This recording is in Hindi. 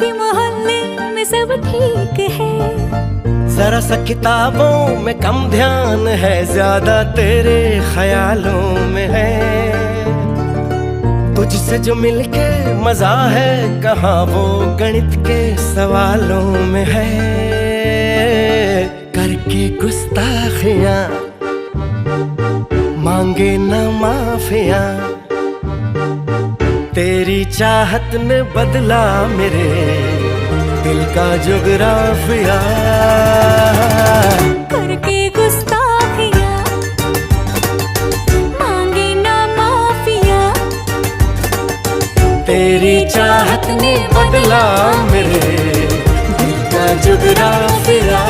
बाकी मोहल्ले में सब ठीक है। जरा सा किताबों में कम ध्यान है, ज्यादा तेरे ख्यालों में है। तुझसे जो मिलके मजा है, कहाँ वो गणित के सवालों में है। करके गुस्ताखियां मांगे न माफियां, तेरी चाहत ने बदला मेरे दिल का जुगराफिया। करके गुस्ताखियां मांगे ना माफिया, तेरी चाहत ने बदला मेरे दिल का जुगराफिया।